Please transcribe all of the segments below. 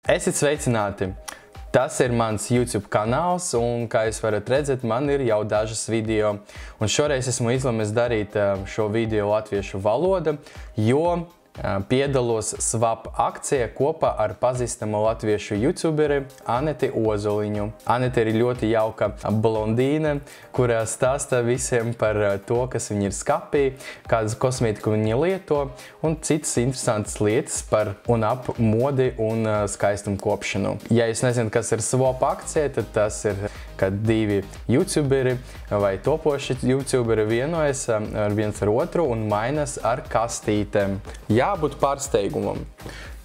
Esiet sveicināti! Tas ir mans YouTube kanāls, un, kā jūs varat redzēt, man ir jau dažas video. Un šoreiz esmu izlēmis darīt šo video latviešu valoda, jo piedalos Swap akcijā kopā ar pazīstamo latviešu youtuberi Aneti Ozoliņu. Anete ir ļoti jauka blondīne, kurā stāsta visiem par to, kas viņa ir skapī, kādas kosmētiku viņa lieto un citas interesantas lietas par un ap modi un skaistumu kopšanu. Ja jūs nezināt, kas ir Swap akcija, tad tas ir, kad divi youtuberi vai topoši youtuberi vienojas viens ar otru un mainas ar kastītēm. Jābūt pārsteigumam.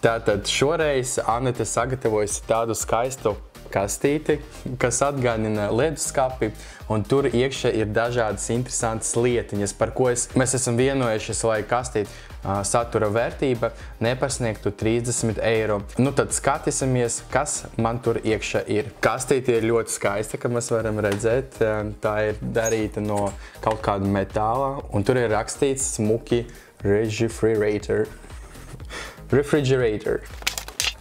Tātad šoreiz Anete sagatavojusi tādu skaistu kastīti, kas atgādina leduskapi, un tur iekšā ir dažādas interesantas lietiņas, par ko mēs esam vienojušies, lai kastīti satura vērtība nepasniegtu 30 eiro. Nu tad skatīsimies, kas man tur iekšā ir. Kastīte ir ļoti skaista, kā mēs varam redzēt. Tā ir darīta no kaut kāda metāla, un tur ir rakstīts smuki refrigerator.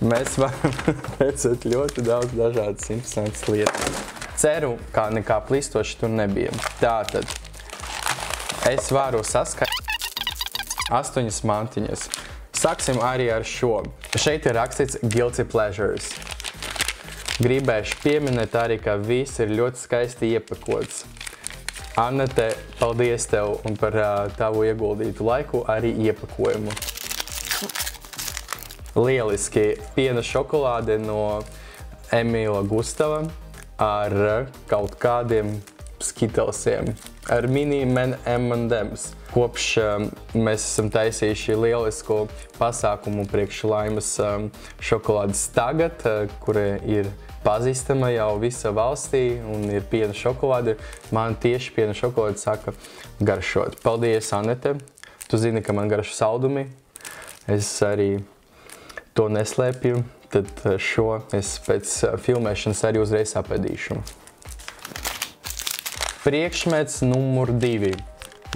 Mēs varam redzēt ļoti daudz dažādas interesantas lietas. Ceru, ka nekā plīstoši tur nebija. Tātad, es varu saskaitīt 8 mantiņas. Sāksim arī ar šo. Šeit ir rakstīts Guilty Pleasures. Gribēšu pieminēt arī, ka viss ir ļoti skaisti iepakots. Anete, paldies tev un par tavu ieguldītu laiku arī iepakojumu. Lieliski piena šokolāde no Emīla Gustava ar kaut kādiem skitelsiem, ar mini M&M's. Kopš mēs esam taisījuši lielisku pasākumu priekš Laimas šokolādes tagad, kura ir pazīstama jau visa valstī un ir piena šokolāde. Man tieši piena šokolāde saka garšot. Paldies, Anete! Tu zini, ka man garšo saldumi. Es arī to neslēpju, tad šo es pēc filmēšanas arī uzreiz apēdīšu. Priekšmets numur 2.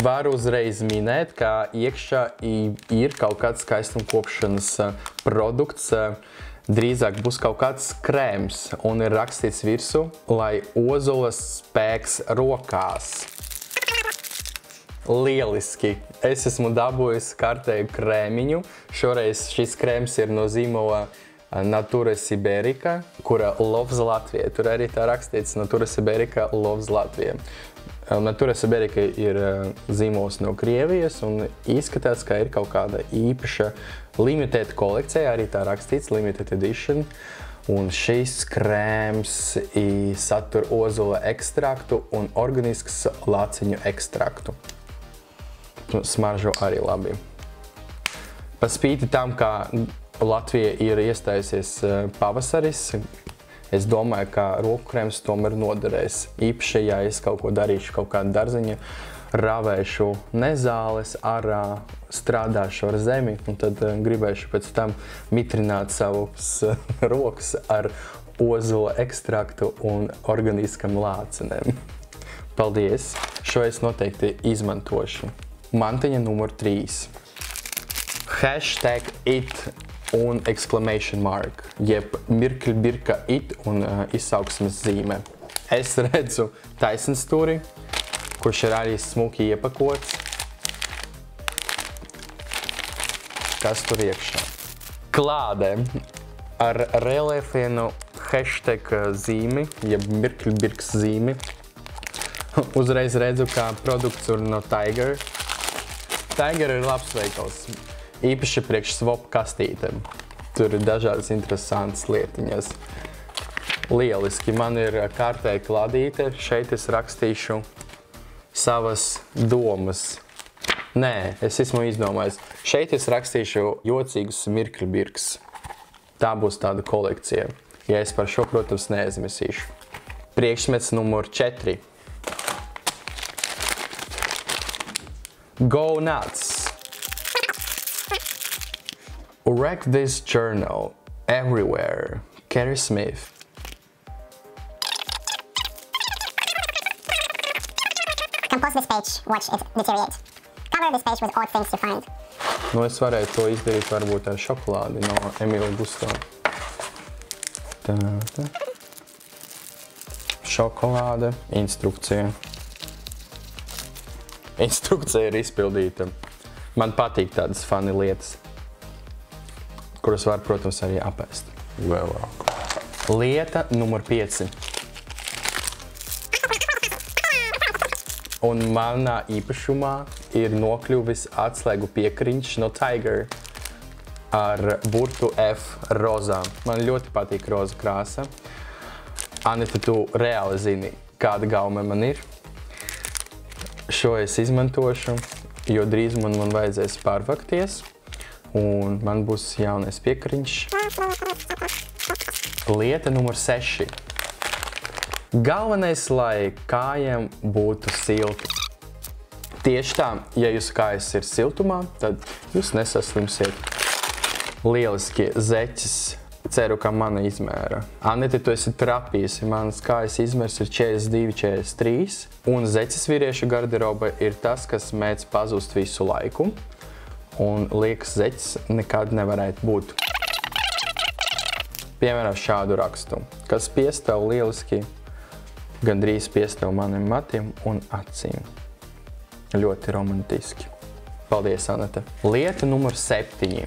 Varu uzreiz minēt, ka iekšā ir kaut kāds skaistumkopšanas produkts, drīzāk būs kaut kāds krēms, un ir rakstīts virsū, lai ozolas spēks rokās. Lieliski! Es esmu dabūjis kārtēju krēmiņu. Šoreiz šis krēms ir no zīmola Natura Siberica, kura loves Latvija. Tur arī tā rakstīts Natura Siberica loves Latvija. Natura Siberica ir zīmols no Krievijas un izskatās, ka ir kaut kāda īpaša limitēta kolekcija, arī tā rakstīts limited edition. Un šis krēms satur ozola ekstraktu un organiskas lāciņu ekstraktu. Smaržo arī labi. Pa spīti tam, ka Latvija ir iestājusies pavasaris, es domāju, ka roku krēms tomēr noderēs. Īpaši, ja es kaut ko darīšu, kaut kādu darziņu, ravēšu nezāles, ārā strādāšu ar zemi, un tad gribēšu pēc tam mitrināt savus rokas ar ozola ekstraktu un organiskam lācenēm. Paldies! Šo es noteikti izmantošu. Mantiņa numur 3. Hashtag it un exclamation mark, jeb mirkļbirka it un izsauksmes zīme. Es redzu taisnstūri, kurš ir arī smuki iepakots. Kas tur iekšā? Klāde ar reliefienu hashtag zīmi, jeb mirkļbirks zīmi. Uzreiz redzu, ka produkts ir no Tiger. Tiger ir labs veikals, īpaši priekš Swap kastītēm. Tur ir dažādas interesantas lietiņas. Lieliski, man ir kārtēja kladīte, šeit es rakstīšu savas domas. Nē, es esmu izdomājis. Šeit es rakstīšu jocīgus mirkļbirks. Tā būs tāda kolekcija. Ja es par šo, protams, neaizmirsīšu. Priekšmets numur 4. Go nuts! Wreck this journal everywhere. Carrie Smith. Compose this page, watch it deteriorate. Cover this page with odd things you find. Nu, es varētu to izdarīt varbūt ar šokolādi no Emīla Gustava. Tāda. Šokolāde, instrukcija. Instrukcija ir izpildīta. Man patīk tādas fani lietas, kuras var, protams, arī apēst vēlāk. Lieta numur 5. Un manā īpašumā ir nokļuvis atslēgu piekriņš no Tiger ar burtu F rozā. Man ļoti patīk roza krāsa. Anita, tu reāli zini, kāda gaume man ir. Šo es izmantošu, jo drīz man vajadzēs pārvakties, un man būs jaunais piekriņš. Lieta numur 6. Galvenais, lai kājām būtu silti. Tieši tā, ja jūsu kājas ir siltumā, tad jūs nesaslimsiet. Lieliski zeķis. Ceru, ka mana izmēra. Anita, tu esi trapījusi. Manas kājas izmērs ir 42, 43. Un zeķis vīriešu garderoba ir tas, kas mēdz pazust visu laiku. Un liekas zeķis nekad nevarētu būt. Piemēram, šādu rakstu, kas piestāv lieliski, gandrīz piestāv maniem matiem un acīm. Ļoti romantiski. Paldies, Anita. Lieta numur 7.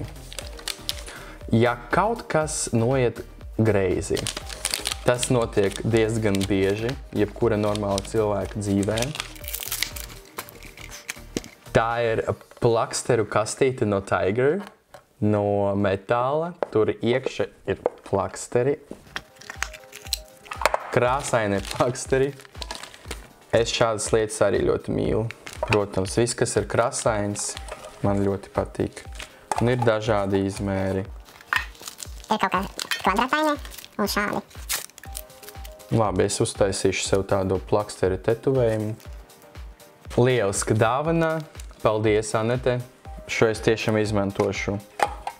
Ja kaut kas noiet greizi, tas notiek diezgan bieži, jebkura normāla cilvēka dzīvē. Tā ir plaksteru kastīte no Tiger, no metāla. Tur iekšā ir plaksteri, krāsaini plaksteri. Es šādas lietas arī ļoti mīlu. Protams, viss, kas ir krāsains, man ļoti patīk. Un ir dažādi izmēri. Ir kaut kā kvadrātaini un šādi. Labi, es uztaisīšu sev tādu plaksteri tetovējumu. Lieliska dāvana. Paldies, Anete. Šo es tiešām izmantošu.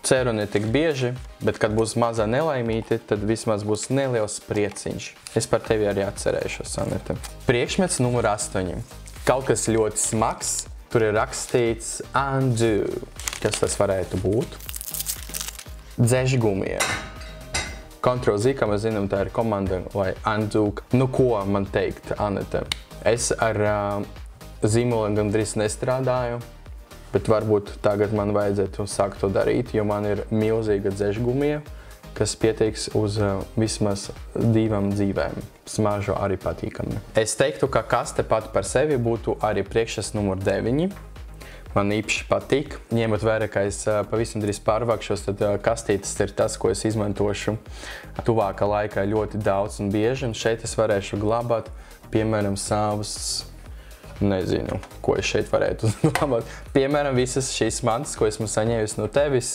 Ceru ne tik bieži, bet kad būs mazā nelaimīte, tad vismaz būs neliels prieciņš. Es par tevi arī atcerēšos, Anete. Priekšmets numur 8. Kaut kas ļoti smags. Tur ir rakstīts undo. Kas tas varētu būt? Dzežgumija. Ctrl-Z, kā mēs zinām, tā ir komanda, lai undo. Nu, ko man teikt, Anita? Es ar zīmoliem gandrīz nestrādāju, bet varbūt tagad man vajadzētu sākt to darīt, jo man ir milzīga dzežgumija, kas pietiks uz vismaz 2 dzīvēm. Smaržo arī patīkami. Es teiktu, ka kaste pati par sevi būtu arī priekšstats numur 9. Man īpaši patīk. Ņemot vērā, ka es pavisam drīz pārvākšos, tad kastītes ir tas, ko es izmantošu tuvākā laikā ļoti daudz un bieži. Un šeit es varēšu glabāt, piemēram, savus, nezinu, ko es šeit varētu glabāt. Piemēram, visas šīs mantas, ko esmu saņējusi no tevis,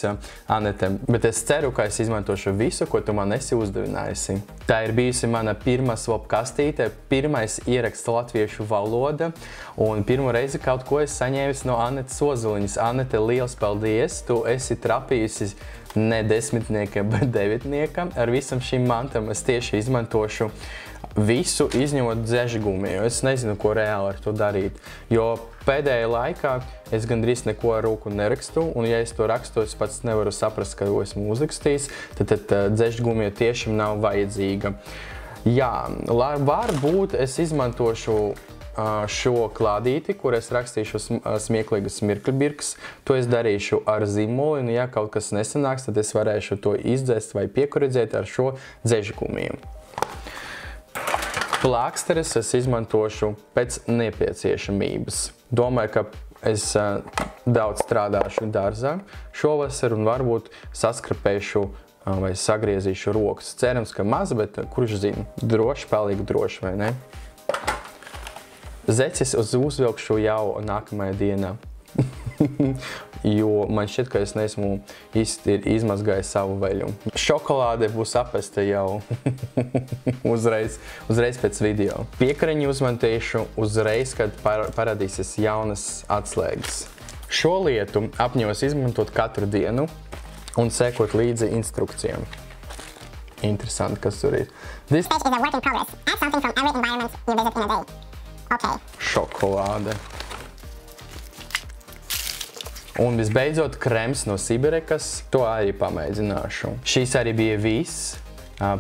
Anete. Bet es ceru, ka es izmantošu visu, ko tu man esi uzdevinājusi. Tā ir bijusi mana pirmā swap kastīte, pirmais ieraksts latviešu valoda, un pirmo reizi kaut ko es saņēmusi no Anetes Ozoliņas. Anete, liels paldies! Tu esi trapījusi ne 10, bet 9. Ar visam šīm mantām es tieši izmantošu visu, izņemot dzežgumiju. Es nezinu, ko reāli ar to darīt, jo pēdējā laikā es gandrīz neko ar roku nerakstu, un ja es to rakstu, es pats nevaru saprast, ka esmu uzrakstījis, tad dzežgumija tiešām nav vajadzīga. Jā, varbūt es izmantošu šo klādīti, kur es rakstīšu smieklīgas mirkļbirks. To es darīšu ar zīmoli, un ja kaut kas nesanāks, tad es varēšu to izdzēst vai piekuridzēt ar šo dzežgumiju. Plāksteres es izmantošu pēc nepieciešamības. Domāju, ka es daudz strādāšu dārzā šovasar un varbūt saskrapēšu vai sagriezīšu rokas. Cerams, ka maz, bet kurš zina, droši paliek droši, vai ne? Zeķis uzvilkšu jau nākamajā dienā. Jo man šķiet, ka es neesmu īsti izmazgājis savu veļu. Šokolāde būs apesta jau uzreiz pēc video. Piekariņu uzmantīšu uzreiz, kad parādīsies jaunas atslēgas. Šo lietu apņemos izmantot katru dienu un sekot līdzi instrukcijām. Interesanti, kas tur ir. This page is a work in progress. Add something from every environment you visit in a day. Okay. Šokolāde. Un visbeidzot, krems no Siberekas. To arī pamēģināšu. Šīs arī bija viss.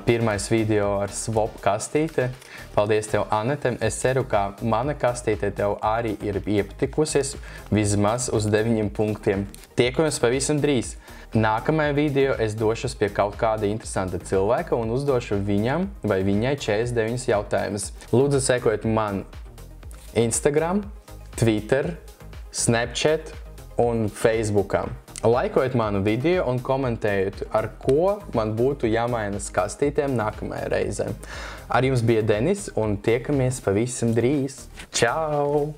Pirmais video ar swap kastīti. Paldies tev, Anete. Es ceru, ka mana kastīte tev arī ir iepatikusies vismaz uz 9 punktiem. Tiekamies pavisam drīz. Nākamajā video es došos pie kaut kāda interesanta cilvēka un uzdošu viņam vai viņai 49 jautājumus. Lūdzu, sekojiet man Instagram, Twitter, Snapchat un Facebookam. Laikojiet manu video un komentējiet, ar ko man būtu jāmaina kastītēm nākamajā reizē. Ar jums bija Denis un tiekamies pavisam drīz. Čau!